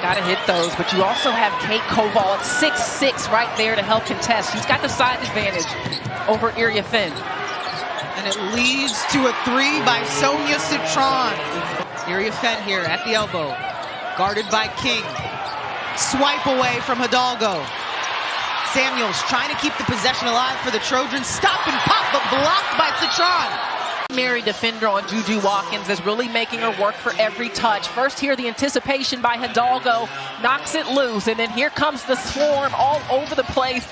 Got to hit those, but you also have Kate Koval at 6'6" right there to help contest. She's got the size advantage over Area Finn. And it leads to a three by Sonia Citron. Area Finn here at the elbow, guarded by King. Swipe away from Hidalgo. Samuels trying to keep the possession alive for the Trojans. Stop and pop, but blocked by Citron. Mary defender on Juju Watkins is really making her work for every touch. First here, the anticipation by Hidalgo knocks it loose, and then here comes the swarm all over the place.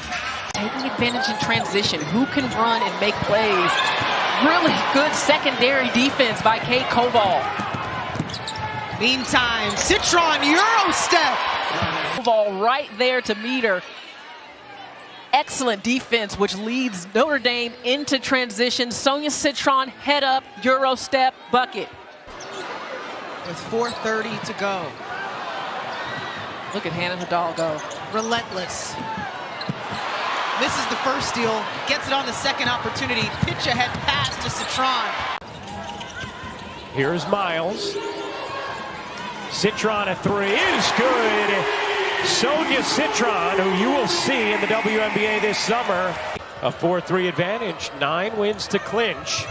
Taking advantage in transition. Who can run and make plays? Really good secondary defense by Kate Koval. Meantime, Citron Euro step. Koval right there to meet her. Excellent defense, which leads Notre Dame into transition. Sonia Citron, head up, Euro step, bucket. With 4:30 to go. Look at Hannah Hidalgo. Relentless. Misses the first steal, gets it on the second opportunity. Pitch ahead pass to Citron. Here's Miles. Citron, a three is good. Sonia Citron, who you will see in the WNBA this summer. A 4-3 advantage, 9 wins to clinch.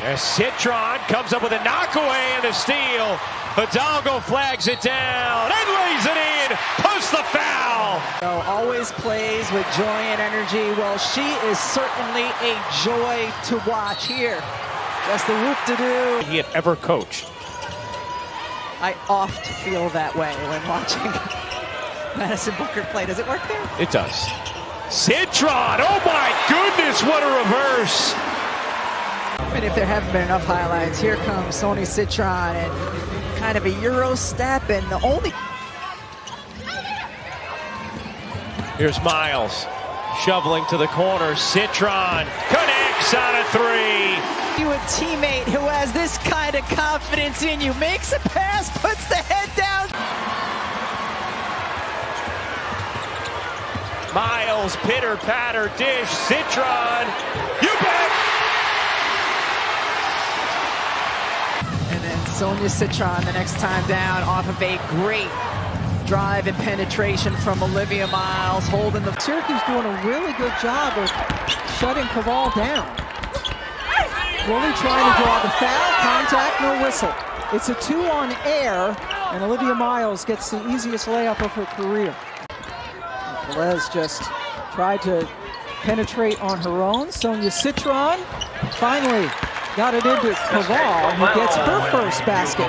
As Citron comes up with a knockaway and a steal. Hidalgo flags it down and lays it in, posts the foul. Always plays with joy and energy. Well, she is certainly a joy to watch here. Just the whoop-de-doo. He had ever coached. I oft feel that way when watching Madison Booker play. Does it work there? It does. Citron, oh my goodness, what a reverse. And if there haven't been enough highlights, here comes Sonia Citron and kind of a Euro step, and the only... Here's Miles, shoveling to the corner. Citron connects on a three. You a teammate who has this kind of confidence in you, makes a pass, puts the head down. Miles, pitter patter dish, Citron, you bet. And then Sonia Citron the next time down off of a great drive and penetration from Olivia Miles, holding the... Syracuse doing a really good job of shutting Koval down. Really trying to draw the foul, contact, no whistle. It's a 2 on air, and Olivia Miles gets the easiest layup of her career. Velez just tried to penetrate on her own. Sonia Citron finally got it into Koval, who gets her first basket.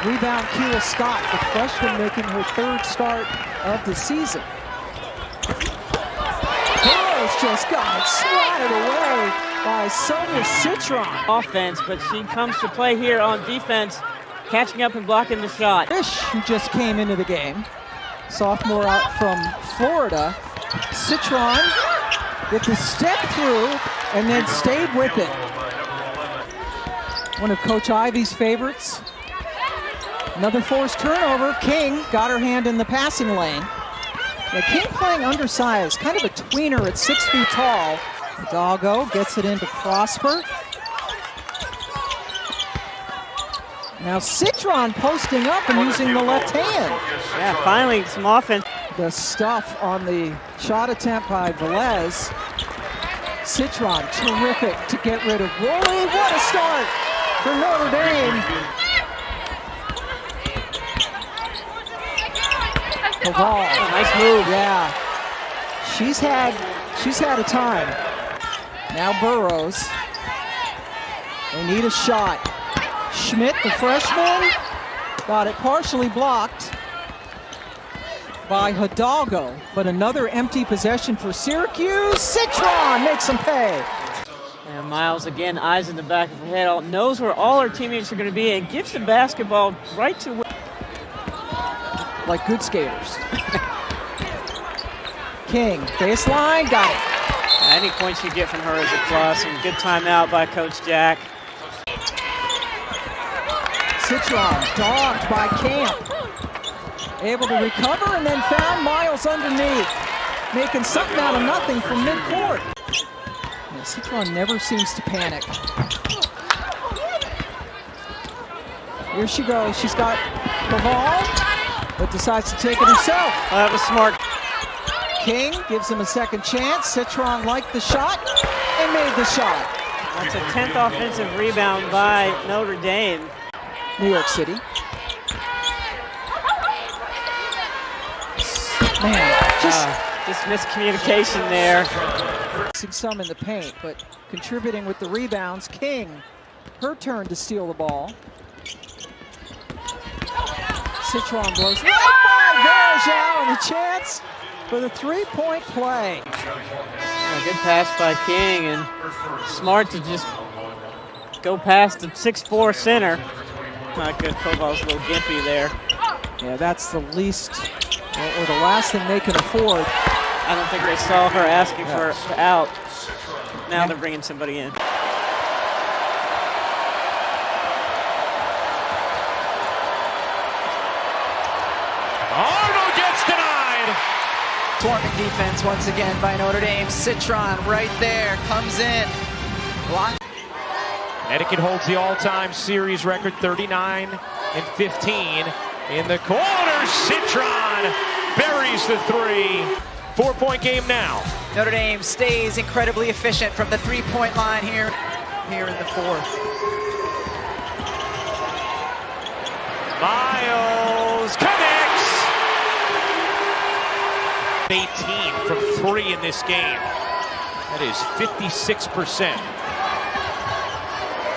Rebound, Keela Scott, the freshman, making her 3rd start of the season. Burrows just got it swatted away by Sonia Citron. Offense, but she comes to play here on defense, catching up and blocking the shot. Fish, who just came into the game, sophomore out from Florida. Citron with the step through and then stayed with it. One of Coach Ivy's favorites. Another forced turnover. King got her hand in the passing lane. Now, King playing undersized, kind of a tweener at 6 feet tall. Hidalgo gets it into Prosper. Now Citron posting up and using the left hand. Yeah, finally some offense. The stuff on the shot attempt by Velez. Citron, terrific to get rid of Woolley. What a start for Notre Dame. Koval. Nice move. Yeah. She's had a time. Now Burrows. They need a shot. Schmidt, the freshman, got it partially blocked by Hidalgo, but another empty possession for Syracuse. Citron makes them pay. And Miles, again, eyes in the back of her head, knows where all her teammates are going to be and gives the basketball right to where... Like good skaters. King, baseline, got it. Any points you get from her is a plus, and good timeout by Coach Jack. Citron dogged by Camp. Able to recover and then found Miles underneath. Making something out of nothing from midcourt. Yeah, Citron never seems to panic. Here she goes. She's got Koval, but decides to take it himself. That was smart. King gives him a second chance. Citron liked the shot and made the shot. That's a 10th offensive rebound by Notre Dame. New York City. Man, just miscommunication there. Some in the paint, but contributing with the rebounds. King, her turn to steal the ball. Citron blows right by Verjao, and a chance for the three-point play. A good pass by King, and smart to just go past the 6'4" center. Not good. Koval's a little gimpy there. Yeah, that's the least, or the last thing they can afford. I don't think they saw her asking for out. Now they're bringing somebody in. Arnold gets denied. Swarming defense once again by Notre Dame. Citron right there, comes in. Block. Connecticut holds the all-time series record, 39-15. In the corner, Citron buries the three. 4-point game now. Notre Dame stays incredibly efficient from the three-point line here in the fourth. Miles connects. 18 from 3 in this game. That is 56%.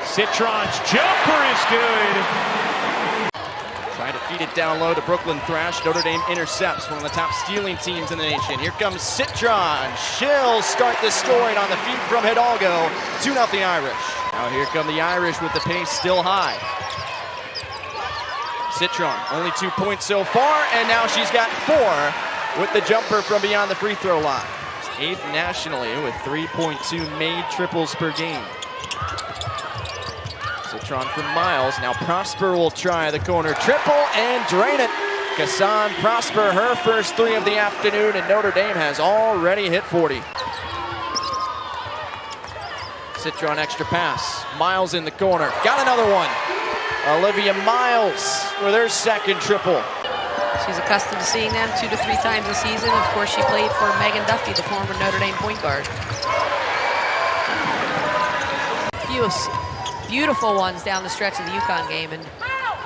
Citron's jumper is good. Trying to feed it down low to Brooklyn Thrash. Notre Dame intercepts, one of the top stealing teams in the nation. Here comes Citron. She'll start the scoring on the feed from Hidalgo. 2-0 Irish. Now here come the Irish with the pace still high. Citron, only 2 points so far, and now she's got 4 with the jumper from beyond the free throw line. 8th nationally with 3.2 made triples per game. Citron from Miles. Now Prosper will try the corner triple and drain it. Kassan Prosper, her first 3 of the afternoon, and Notre Dame has already hit 40. Citron extra pass. Miles in the corner. Got another one. Olivia Miles with her second triple. She's accustomed to seeing them 2 to 3 times a season. Of course, she played for Megan Duffy, the former Notre Dame point guard. Few beautiful ones down the stretch of the UConn game, and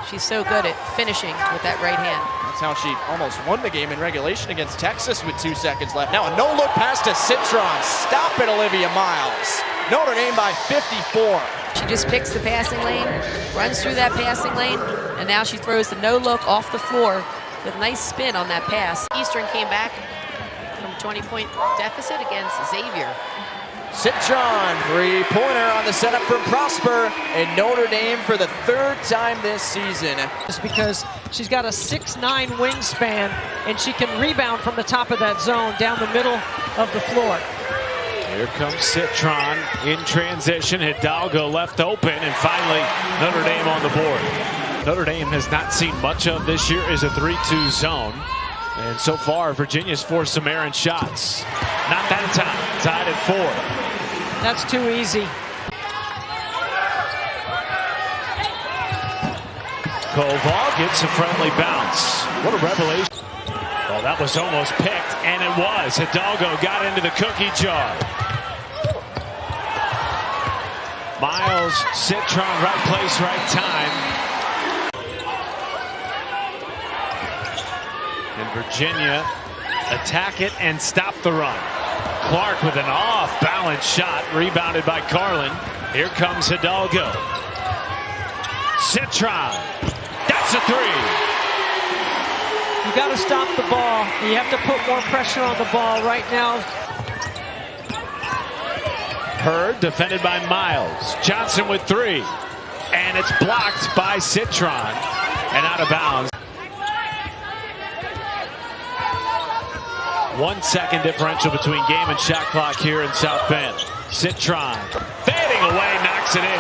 she's so good at finishing with that right hand. That's how she almost won the game in regulation against Texas with 2 seconds left. Now a no-look pass to Citron. Stop it, Olivia Miles. Notre Dame by 54. She just picks the passing lane, runs through that passing lane, and now she throws the no-look off the floor with a nice spin on that pass. Eastern came back from 20-point deficit against Xavier. Citron, 3-pointer on the setup from Prosper, and Notre Dame for the 3rd time this season. Just because she's got a 6'9" wingspan, and she can rebound from the top of that zone down the middle of the floor. Here comes Citron in transition. Hidalgo left open, and finally Notre Dame on the board. Notre Dame has not seen much of this year is a 3-2 zone. And so far, Virginia's forced some errant shots. Not that time. Tied at 4. That's too easy. Koval gets a friendly bounce. What a revelation. Well, that was almost picked, and it was. Hidalgo got into the cookie jar. Miles, Citron, right place, right time. And Virginia attack it and stop the run. Clark with an off-balance shot, rebounded by Carlin. Here comes Hidalgo. Citron, that's a 3. You got to stop the ball. You have to put more pressure on the ball right now. Hurd defended by Miles. Johnson with 3. And it's blocked by Citron and out of bounds. 1 second differential between game and shot clock here in South Bend. Citron fading away, knocks it in.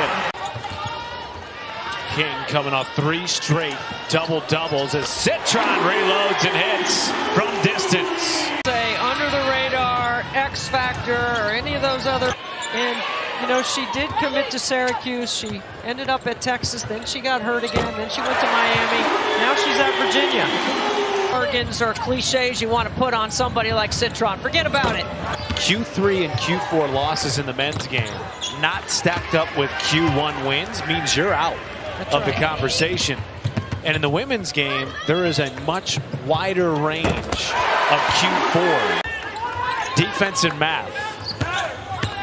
King coming off 3 straight double-doubles as Citron reloads and hits from distance. Say under the radar, X Factor, or any of those other, and You know, she did commit to Syracuse. She ended up at Texas. Then she got hurt again. Then she went to Miami. Now she's at Virginia. Jargons or cliches you want to put on somebody like Citron. Forget about it. Q3 and Q4 losses in the men's game, not stacked up with Q1 wins, means you're out of the conversation. And in the women's game, there is a much wider range of Q4. Defense and math,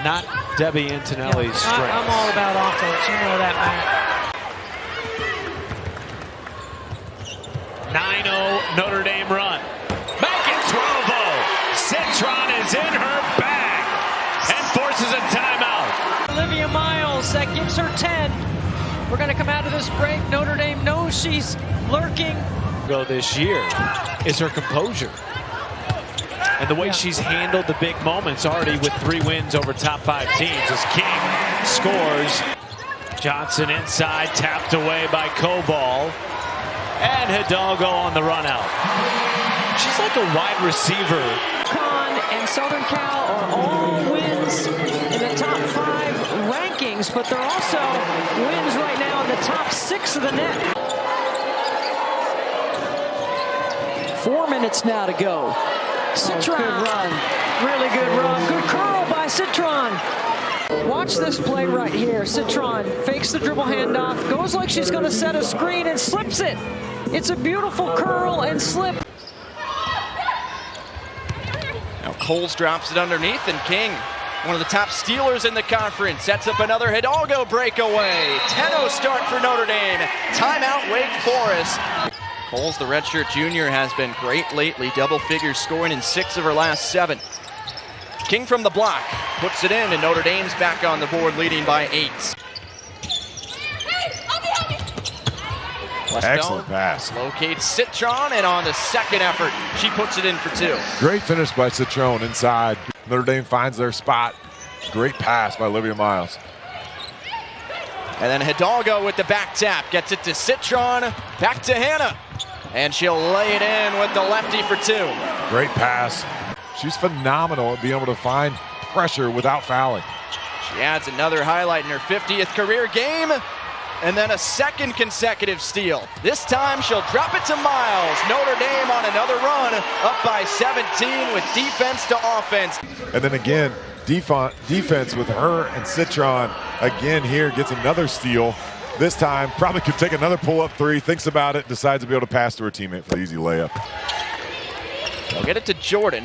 not Debbie Antonelli's strength. I'm all about offense. You know that, man. 9-0 Notre Dame run. Back at 12-0. Citron is in her bag and forces a timeout. Olivia Miles, that gives her 10. We're going to come out of this break. Notre Dame knows she's lurking. Go this year is her composure. And the way she's handled the big moments already with 3 wins over top 5 teams as King scores. Johnson inside, tapped away by Cobal. And Hidalgo on the run out. She's like a wide receiver. Con and Southern Cal are all wins in the top 5 rankings, but they're also wins right now in the top 6 of the net. 4 minutes now to go. Citron, good run, really good run, good curl by Citron. Watch this play right here. Citron fakes the dribble handoff, goes like she's going to set a screen and slips it. It's a beautiful curl and slip. Now Coles drops it underneath, and King, one of the top stealers in the conference, sets up another Hidalgo breakaway. 10-0 start for Notre Dame. Timeout, Wake Forest. Coles, the redshirt junior, has been great lately. Double figures scoring in 6 of her last 7. King from the block puts it in, and Notre Dame's back on the board, leading by 8. Excellent pass. Locates Citron, and on the second effort, she puts it in for 2. Great finish by Citron inside. Notre Dame finds their spot. Great pass by Olivia Miles. And then Hidalgo with the back tap. Gets it to Citron. Back to Hannah. And she'll lay it in with the lefty for 2. Great pass. She's phenomenal at being able to find pressure without fouling. She adds another highlight in her 50th career game. And then a second consecutive steal. This time she'll drop it to Miles. Notre Dame on another run, up by 17 with defense to offense. And then again, defense with her and Citron. Again here, gets another steal. This time, probably could take another pull-up 3, thinks about it, decides to be able to pass to her teammate for the easy layup. They'll get it to Jordan.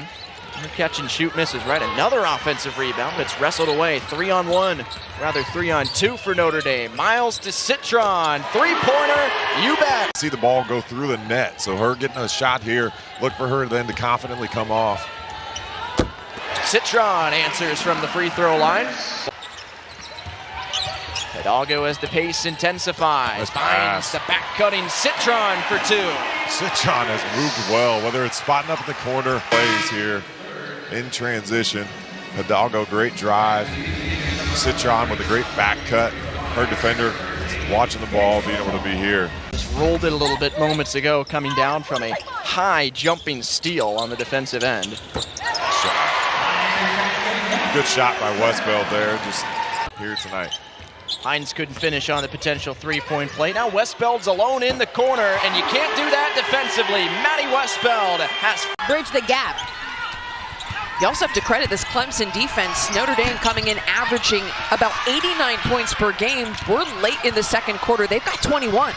Her catch and shoot misses right. Another offensive rebound. It's wrestled away. 3-on-1, rather 3-on-2 for Notre Dame. Miles to Citron. 3-pointer, you bet. See the ball go through the net, so her getting a shot here, look for her then to confidently come off. Citron answers from the free throw line. Hidalgo as the pace intensifies. Finds the back-cutting Citron for 2. Citron has moved well, whether it's spotting up in the corner, plays here in transition. Hidalgo, great drive. Citron with a great back cut. Her defender watching the ball, being able to be here. Just rolled it a little bit moments ago, coming down from a high jumping steal on the defensive end. Good shot by Westbeld there, just here tonight. Hines couldn't finish on the potential 3-point play. Now Westbeld's alone in the corner, and you can't do that defensively. Maddie Westbeld has bridged the gap. You also have to credit this Clemson defense. Notre Dame coming in averaging about 89 points per game. We're late in the second quarter. They've got 21.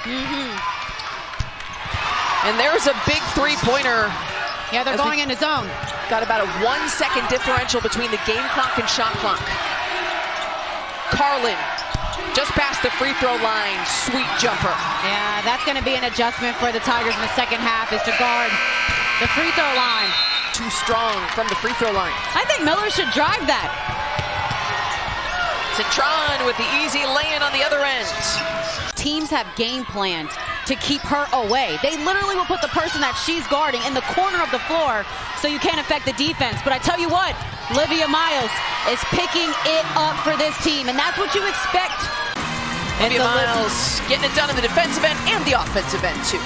And there's a big 3-pointer. Yeah, they're going in the zone. Got about a 1-second differential between the game clock and shot clock. Carlin just past the free throw line, sweet jumper. Yeah, that's going to be an adjustment for the Tigers in the second half, is to guard the free throw line. Too strong from the free throw line. I think Miller should drive that. Citron with the easy lay-in on the other end. Teams have game plans to keep her away. They literally will put the person that she's guarding in the corner of the floor so you can't affect the defense. But I tell you what, Olivia Miles is picking it up for this team, and that's what you expect. Olivia Miles getting it done in the defensive end and the offensive end, too.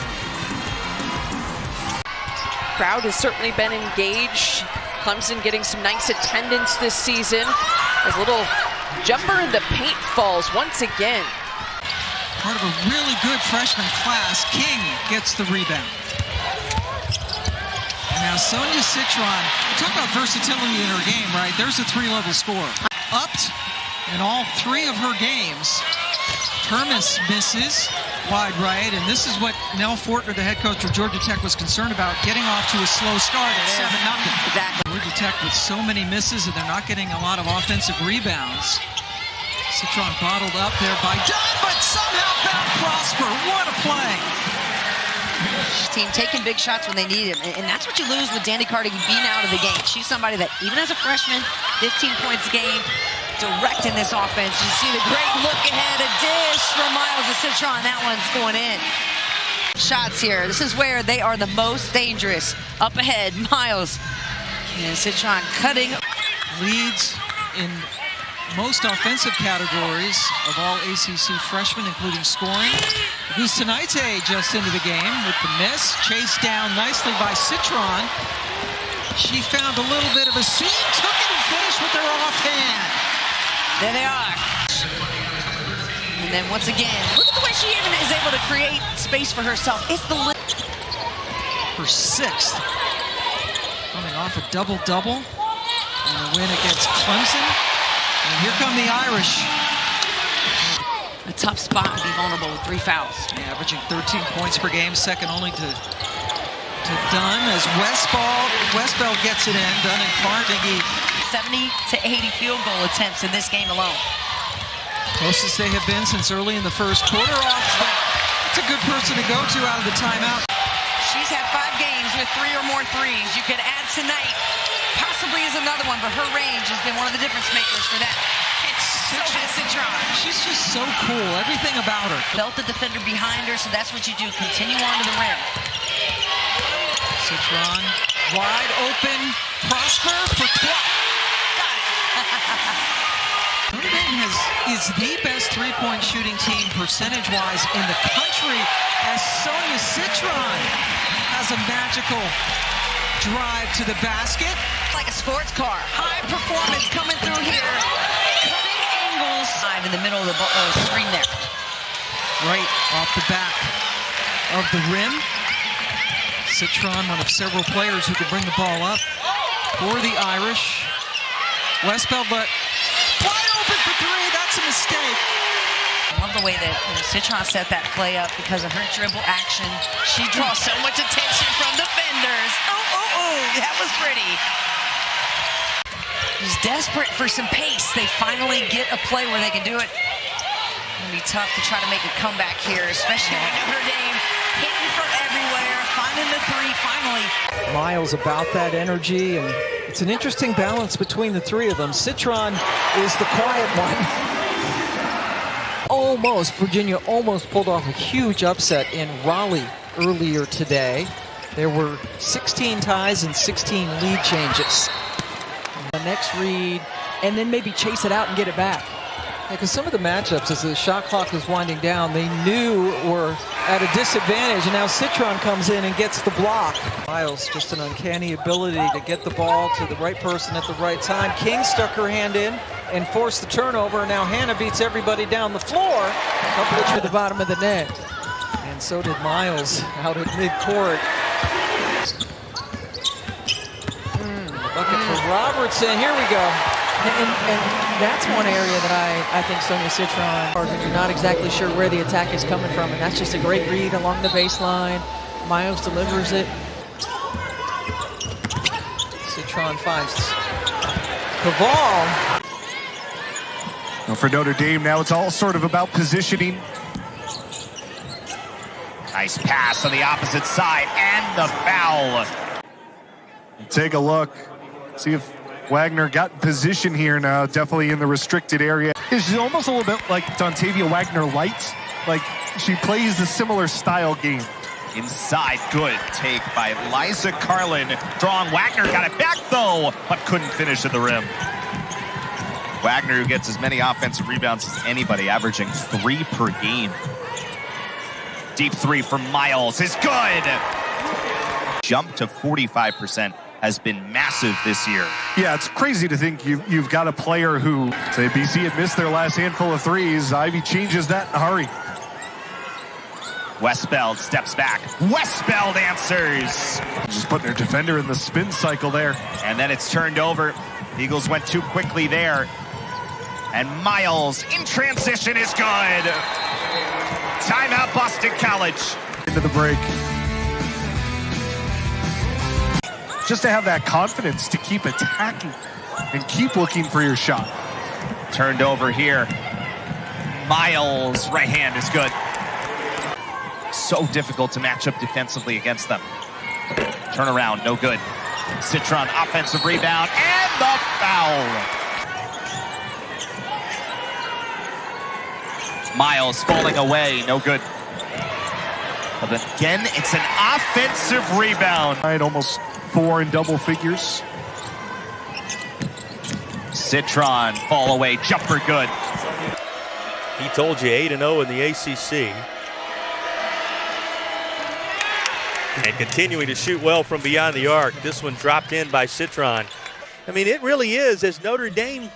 Crowd has certainly been engaged. Clemson getting some nice attendance this season. There's a little Jumper in the paint falls once again. Part of a really good freshman class. King gets the rebound. And now Sonia Citron, we talk about versatility in her game, right? There's a 3-level score. Upped in all 3 of her games. Termis misses wide right, and this is what Nell Fortner, the head coach of Georgia Tech, was concerned about, getting off to a slow start at 7-0. Exactly. Georgia Tech with so many misses, and they're not getting a lot of offensive rebounds. Citron bottled up there by Dunn, but somehow found Prosper. What a play! Team taking big shots when they need him, and that's what you lose with Danny Carter being out of the game. She's somebody that, even as a freshman, 15 points a game, directing this offense. You see the great look ahead, a dish from Miles to Citron. That one's going in. Shots here. This is where they are the most dangerous. Up ahead, Miles. And Citron cutting. Leads in most offensive categories of all ACC freshmen, including scoring. Bustamante just into the game with the miss. Chased down nicely by Citron. She found a little bit of a seam, took it and finished with her offhand. There they are. And then once again, look at the way she even is able to create space for herself. It's the her 6th. Coming off a double-double in the win against Clemson. And here come the Irish. a tough spot to be vulnerable with 3 fouls. Yeah, averaging 13 points per game, second only to Dunn as Westbell gets it in. Dunn and Carnegie. 70 to 80 field goal attempts in this game alone. Closest they have been since early in the first quarter. It's a good person to go to out of the timeout. She's had 5 games with 3 or more threes. You could add tonight, possibly is another one, but her range has been one of the difference makers for that. So has Citron. She's just so cool, everything about her. Belt the defender behind her, so that's what you do. Continue on to the rim. Citron, wide open, Prosper for 12. Got it. Notre Dame is the best three-point shooting team percentage-wise in the country, as Sonia Citron has a magical drive to the basket. Like a sports car. High performance coming through here. Cutting angles. In the middle of the screen there. Right off the back of the rim. Citron, one of several players who could bring the ball up for the Irish. Westbell, but wide open for 3. That's a mistake. I love the way that Citron set that play up because of her dribble action. She draws so much attention from defenders. Oh, that was pretty. He's desperate for some pace. They finally get a play where they can do it. It'll be tough to try to make a comeback here, especially when Notre Dame hitting from everywhere, finding the 3 finally. Miles about that energy, and it's an interesting balance between the 3 of them. Citron is the quiet one. Virginia almost pulled off a huge upset in Raleigh earlier today. There were 16 ties and 16 lead changes. The next read, and then maybe chase it out and get it back. Because some of the matchups, as the shot clock was winding down, they knew were at a disadvantage, and now Citron comes in and gets the block. Miles, just an uncanny ability to get the ball to the right person at the right time. King stuck her hand in and forced the turnover. Now Hannah beats everybody down the floor up to the bottom of the net. And so did Miles out at midcourt. Bucket for Robertson. Here we go. And that's one area that I think Sonia Citron, you're not exactly sure where the attack is coming from, and that's just a great read along the baseline. Miles delivers it. Citron finds Caval. Well, for Notre Dame now, it's all sort of about positioning. Nice pass on the opposite side, and the foul. Take a look. See if Wagner got in position here now, definitely in the restricted area. It's almost a little bit like Dontavia Wagner light. Like, she plays a similar style game. Inside, good take by Liza Carlin. Strong, Wagner got it back though, but couldn't finish at the rim. Wagner, who gets as many offensive rebounds as anybody, averaging 3 per game. Deep 3 from Miles is good. Jump to 45% has been massive this year. Yeah, it's crazy to think you've got a player who, say, BC had missed their last handful of threes. Ivy changes that in a hurry. Westbeld steps back. Westbeld answers. Just putting their defender in the spin cycle there. And then it's turned over. Eagles went too quickly there. And Miles in transition is good. Timeout Boston College. Into the break. Just to have that confidence to keep attacking and keep looking for your shot. Turned over here. Miles' right hand is good. So difficult to match up defensively against them. Turnaround, no good. Citron, offensive rebound, and the foul. Miles falling away, no good. But again, it's an offensive rebound. Right, almost 4 in double figures. Citron, fall away, jumper good. He told you 8-0 in the ACC. And continuing to shoot well from beyond the arc. This one dropped in by Citron. I mean, it really is, as Notre Dame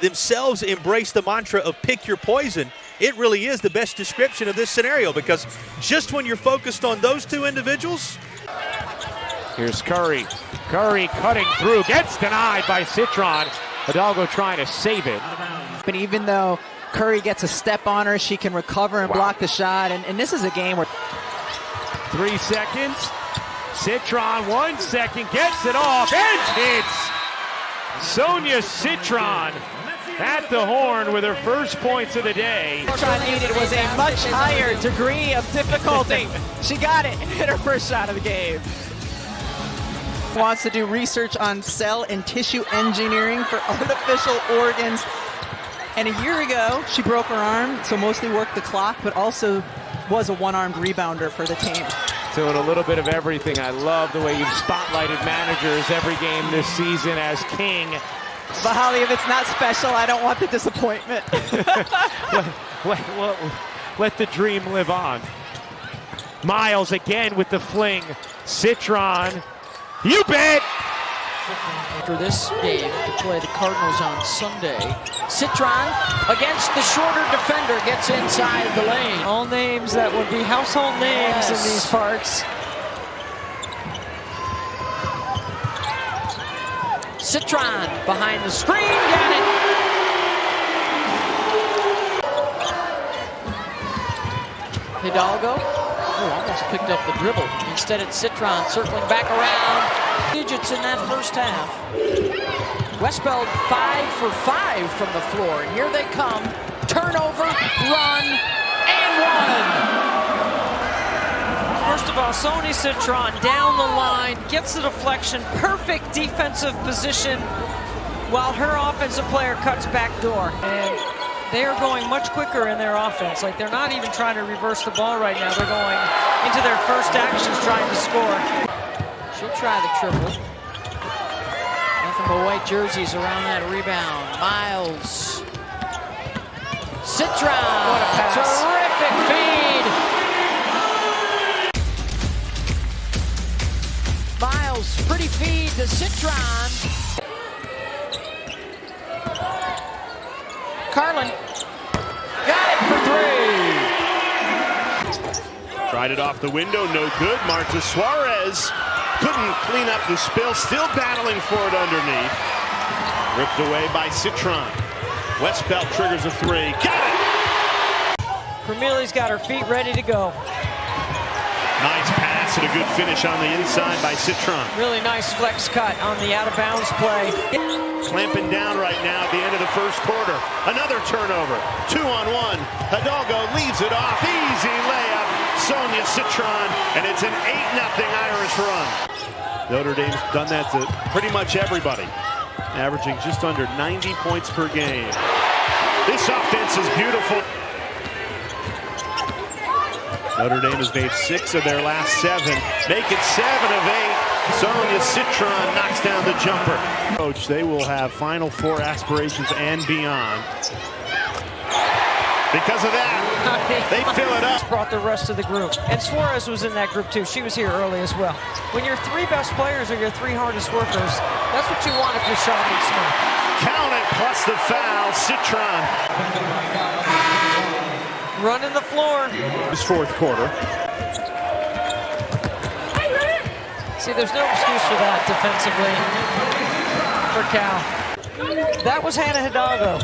themselves embrace the mantra of pick your poison, it really is the best description of this scenario, because just when you're focused on those two individuals. Here's Curry. Curry cutting through, gets denied by Citron. Hidalgo trying to save it. But even though Curry gets a step on her, she can recover and block the shot. And this is a game where 3 seconds. Citron, 1 second, gets it off, and it's Sonia Citron at the horn with her first points of the day. Citron needed was a much higher degree of difficulty. She got it, hit her first shot of the game. Wants to do research on cell and tissue engineering for artificial organs. And a year ago, she broke her arm, so mostly worked the clock, but also was a one-armed rebounder for the team. Doing a little bit of everything. I love the way you've spotlighted managers every game this season as King. But Holly, if it's not special, I don't want the disappointment. let the dream live on. Miles again with the fling. Citron, you bet! For this game to play the Cardinals on Sunday, Citron against the shorter defender gets inside the lane. All names that would be household names in these parts. Citron behind the screen, got it. Hidalgo, almost picked up the dribble. Instead it's Citron circling back around. Digits in that first half. Westbeld 5 for 5 from the floor, and here they come. Turnover, run, and one. First of all, Sonia Citron down the line, gets the deflection, perfect defensive position, while her offensive player cuts back door. And they are going much quicker in their offense. Like, they're not even trying to reverse the ball right now. They're going into their first actions trying to score. She'll try the triple. Nothing but white jerseys around that rebound. Miles. Citron. What a pass. Terrific feed. Miles, pretty feed to Citron. Carlin. Got it for 3. Tried it off the window, no good. Marta Suarez couldn't clean up the spill, still battling for it underneath. Ripped away by Citron. Westbeld triggers a 3. Got it! Vermilli's got her feet ready to go. Nice pass and a good finish on the inside by Citron. Really nice flex cut on the out-of-bounds play. Clamping down right now at the end of the first quarter. Another turnover. 2-on-1. Hidalgo leaves it off. Easy layup. Sonia Citron, and it's an 8-0 Irish run. Notre Dame's done that to pretty much everybody, averaging just under 90 points per game. This offense is beautiful. Notre Dame has made 6 of their last 7. Make it 7 of 8. Sonia Citron knocks down the jumper. Coach, they will have Final Four aspirations and beyond. Because of that, They fill it up. Brought the rest of the group. And Suarez was in that group too. She was here early as well. When your three best players are your three hardest workers, that's what you want if you're Charlotte Smith. Count it, plus the foul. Citron. Running the floor. This fourth quarter. See, there's no excuse for that defensively for Cal. That was Hannah Hidalgo.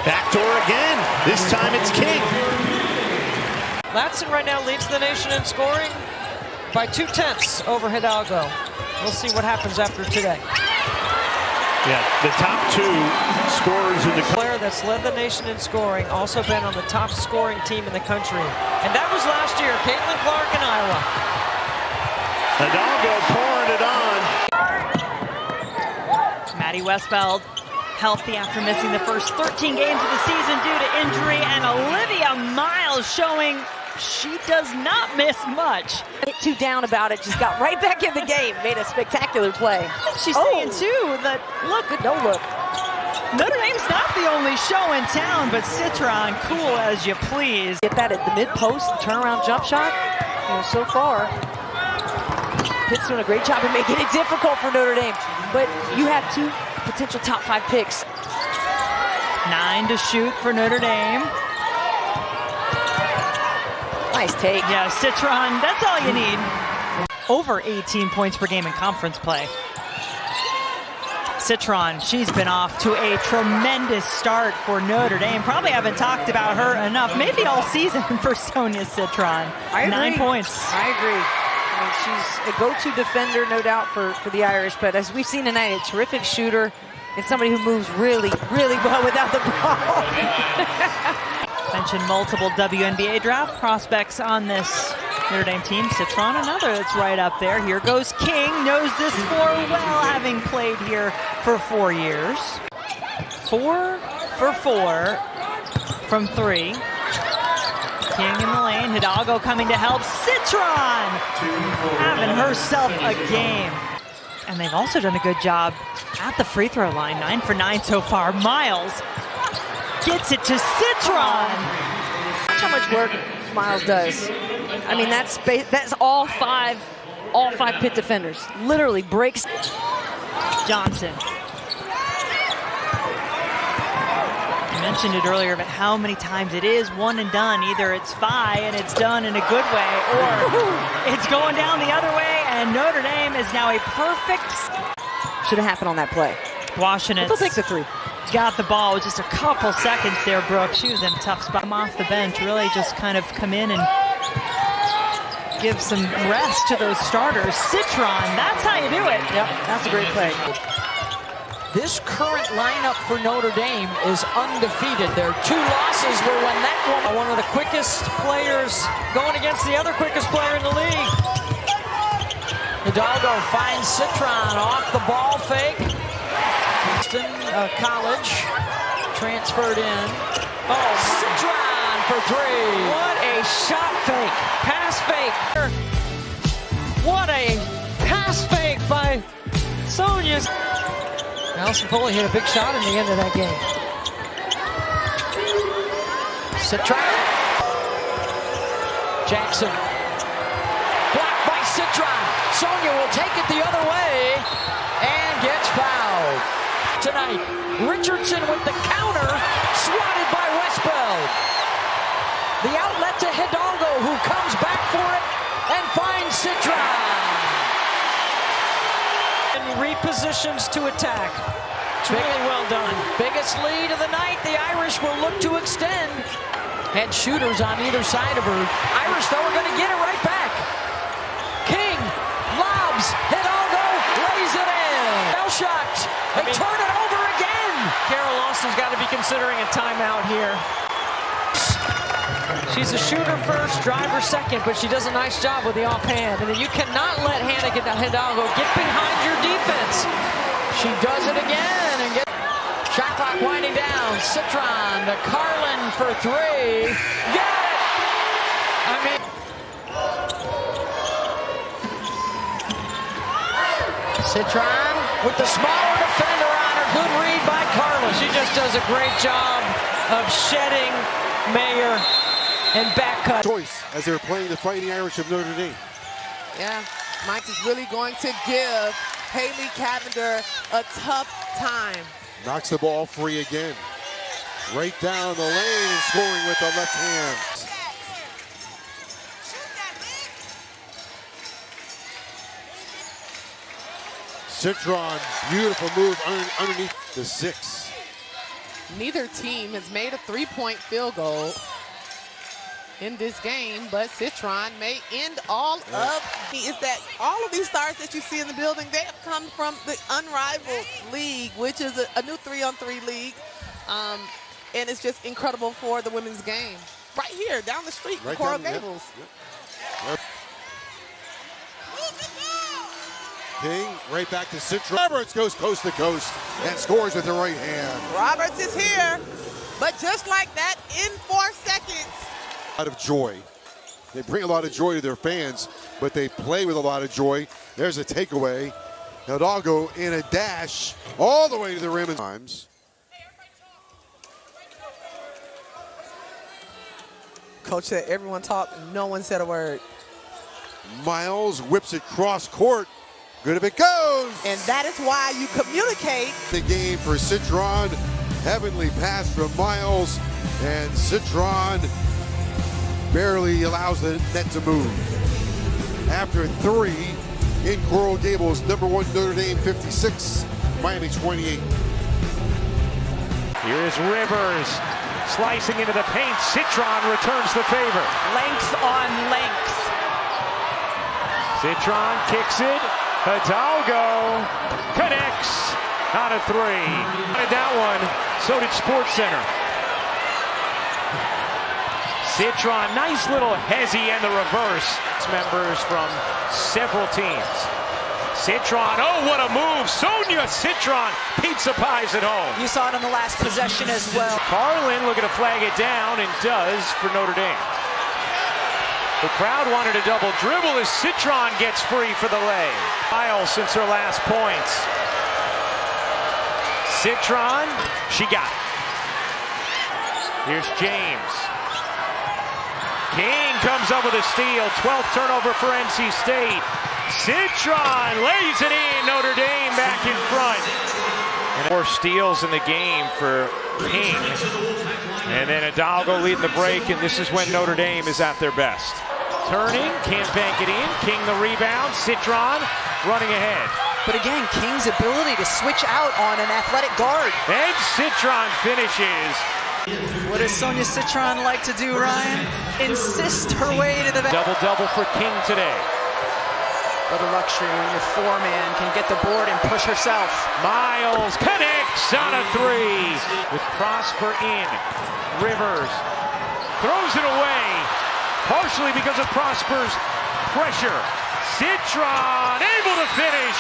Backdoor again. This time it's King. Latson right now leads the nation in scoring by 0.2 over Hidalgo. We'll see what happens after today. Yeah, the top two scorers in the player that's led the nation in scoring, also been on the top scoring team in the country. And that was last year, Caitlin Clark in Iowa. Hidalgo pouring it on. Maddie Westfeld healthy after missing the first 13 games of the season due to injury, and Olivia Miles showing she does not miss much. Get too down about it, just got right back in the game, made a spectacular play. She's saying too that look, no look. Notre Dame's not the only show in town, but Citron, cool as you please. Get that at the mid-post, turnaround jump shot. So far, Pitt's doing a great job of making it difficult for Notre Dame. But you have two potential top 5 picks. 9 to shoot for Notre Dame. Nice take. Yeah, Citron, that's all you need. Over 18 points per game in conference play. Citron, she's been off to a tremendous start for Notre Dame. Probably haven't talked about her enough, maybe all season for Sonia Citron. 9 points. I agree. I mean, she's a go-to defender, no doubt, for the Irish. But as we've seen tonight, a terrific shooter and somebody who moves really, really well without the ball. Mentioned multiple WNBA draft prospects on this Notre Dame team. Citron, another that's right up there. Here goes King, knows this floor well, having played here for 4 years. 4 for 4 from 3. King in the lane, Hidalgo coming to help. Citron having herself a game. And they've also done a good job at the free throw line. 9 for 9 so far. Miles gets it to Citron. Watch how much work Miles does. I mean, that's all five Pitt defenders. Literally breaks. Johnson. I mentioned it earlier about how many times it is one and done. Either it's Phi and it's done in a good way, or it's going down the other way, and Notre Dame is now a perfect. Should have happened on that play. Washington. They'll take the 3. Got the ball with just a couple seconds there, Brooke. She was in a tough spot. Off the bench, really just kind of come in and give some rest to those starters. Citron, that's how you do it. Yep, that's a great play. This current lineup for Notre Dame is undefeated. Their 2 losses were when that woman, one of the quickest players going against the other quickest player in the league. Hidalgo finds Citron off the ball fake. College transferred in. Oh, Citron for 3. What a shot fake. Pass fake. What a pass fake by Sonia. Allison Foley hit a big shot in the end of that game. Citron. Jackson. Blocked by Citron. Sonia will take it the other way and gets fouled. Tonight, Richardson with the counter, swatted by Westbeld. The outlet to Hidalgo, who comes back for it and finds Citron. And repositions to attack. It's really well done. Biggest lead of the night, the Irish will look to extend. Had shooters on either side of her. Irish, though, are going to get it right back. King lobs, Hidalgo lays it in. Foul shot. They turn it over again. Carol Lawson's got to be considering a timeout here. She's a shooter first, driver second, but she does a nice job with the offhand. And then you cannot let Hannah Hidalgo get behind your defense. She does it again and get shot clock winding down. Citron to Carlin for 3. Got it! I mean, Citron with the smaller defender on her. Good read by Carlin. She just does a great job of shedding Mayer and back cut. Choice as they're playing the Fighting Irish of Notre Dame. Yeah, Mike is really going to give Haley Cavender a tough time. Knocks the ball free again. Right down the lane and scoring with the left hand. Citron, beautiful move underneath the 6. Neither team has made a three-point field goal in this game, but Citron may end all of is that all of these stars that you see in the building, they have come from the Unrivaled League, which is a new 3-on-3 league. And it's just incredible for the women's game. Right here, down the street, right Coral Gables. Yep. King, right back to Citron. Roberts goes coast to coast and scores with the right hand. Roberts is here, but just like that, in 4 seconds. A lot of joy. They bring a lot of joy to their fans, but they play with a lot of joy. There's a takeaway. Hidalgo in a dash all the way to the rim. Times. Coach said everyone talked, no one said a word. Miles whips it cross court. Good if it goes. And that is why you communicate. The game for Citron. Heavenly pass from Miles. And Citron barely allows the net to move. After 3 in Coral Gables, #1 Notre Dame 56, Miami 28. Here is Rivers. Slicing into the paint, Citron returns the favor. Length on length. Citron kicks it. Hidalgo connects on a 3. Wanted that one, so did SportsCenter. Citron, nice little hezzy and the reverse. Members from several teams. Citron, oh, what a move. Sonia Citron, pizza pies at home. You saw it on the last possession as well. Carlin looking to flag it down and does for Notre Dame. The crowd wanted a double dribble as Citron gets free for the lay. Miles since her last points. Citron, she got it. Here's James. King comes up with a steal. 12th turnover for NC State. Citron lays it in. Notre Dame back in front. And 4 steals in the game for King. And then Hidalgo leading the break, and this is when Notre Dame is at their best. Turning, can't bank it in. King the rebound. Citron running ahead. But again, King's ability to switch out on an athletic guard. And Citron finishes. What does Sonia Citron like to do, Ryan? Insist her way to the back. Double-double for King today. What a luxury when your 4-man can get the board and push herself. Miles connects on a 3 with Prosper in. Rivers throws it away, partially because of Prosper's pressure. Citron able to finish.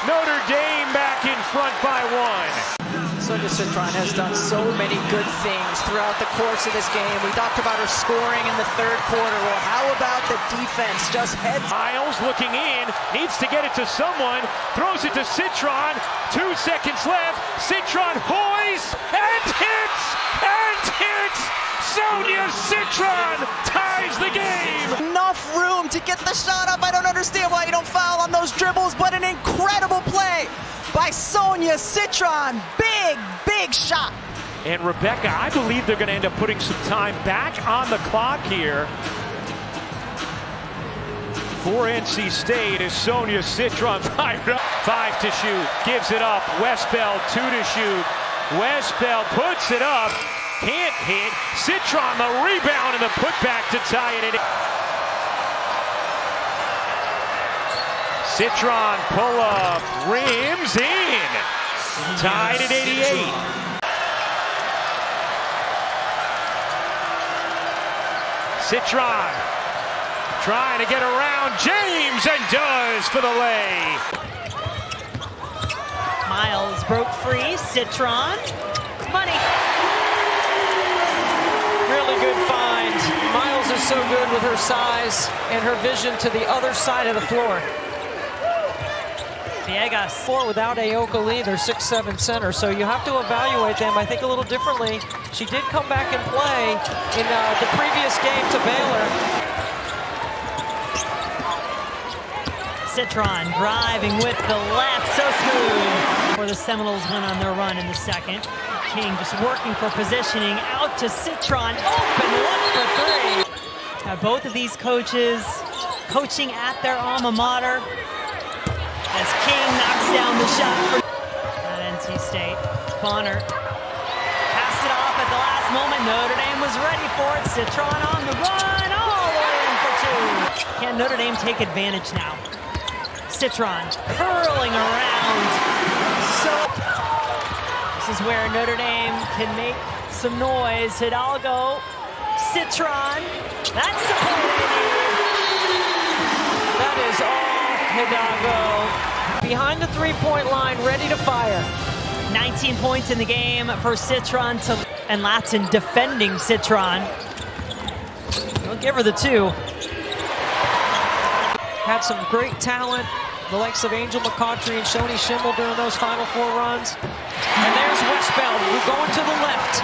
Notre Dame back in front by 1. Sonia Citron has done so many good things throughout the course of this game. We talked about her scoring in the 3rd quarter. Well, how about the defense? Just heads. Miles looking in, needs to get it to someone, throws it to Citron. 2 seconds left. Citron hoists and hits and hits. Sonia Citron ties the game. Enough room to get the shot up. I don't understand why you don't foul on those dribbles, but an incredible play by Sonia Citron. Big shot. And Rebecca, I believe they're going to end up putting some time back on the clock here for NC State as Sonia Citron fired up. 5 to shoot, gives it up. Westbell 2 to shoot. Westbell puts it up, can't hit. Citron the rebound and the putback to tie it. Citron pull up, rims in. Tied at 88. Citron trying to get around James and does for the lay. Miles broke free. Citron. Money. Really good find. Miles is so good with her size and her vision to the other side of the floor. Villegas. Four without Aoka Lee, they're 6'7" center, so you have to evaluate them, I think, a little differently. She did come back and play in the previous game to Baylor. Citron driving with the left, so smooth. Before the Seminoles went on their run in the second. King just working for positioning, out to Citron, open look for three. Both of these coaches coaching at their alma mater as King knocks down the shot for at NC State. Bonner passed it off at the last moment. Notre Dame was ready for it. Citron on the run, all the way in for two. Can Notre Dame take advantage now? Citron curling around. So this is where Notre Dame can make some noise. Hidalgo, Citron, that's the play they need. That is all Hidalgo. Behind the three-point line, ready to fire. 19 points in the game for Citron, and Latson defending Citron. We'll give her the two. Had some great talent, the likes of Angel McCautry and Shoni Schimmel during those Final Four runs. And there's Westbeld, we're going to the left.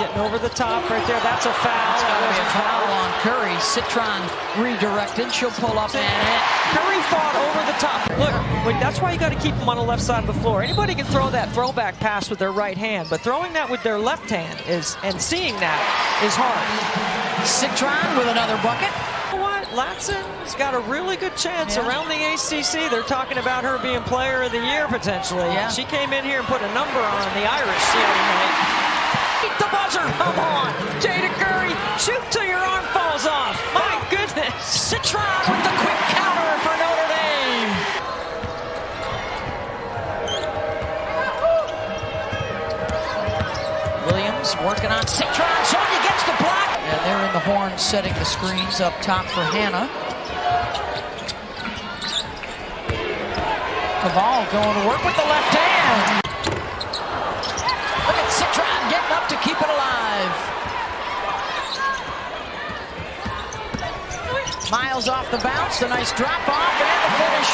Getting over the top right there, that's a foul. That's got to be a foul on Curry. Citron redirected, she'll pull up and hit. Curry fought over the top. Look, that's why you got to keep them on the left side of the floor. Anybody can throw that throwback pass with their right hand, but throwing that with their left hand and seeing that is hard. Citron with another bucket. You know what? Latson's got a really good chance around the ACC. They're talking about her being player of the year potentially. Yeah. She came in here and put a number on the Irish the other night. Beat the buzzer, come on. Jada Curry, shoot till your arm falls off. My goodness. Citron with the quick counter for Notre Dame. Williams working on Citron. Sonia gets the block. And they're in the horn setting the screens up top for Hannah. Caval going to work with the left hand. Look at Citron getting up to keep it alive. Miles off the bounce, the nice drop off and the finish.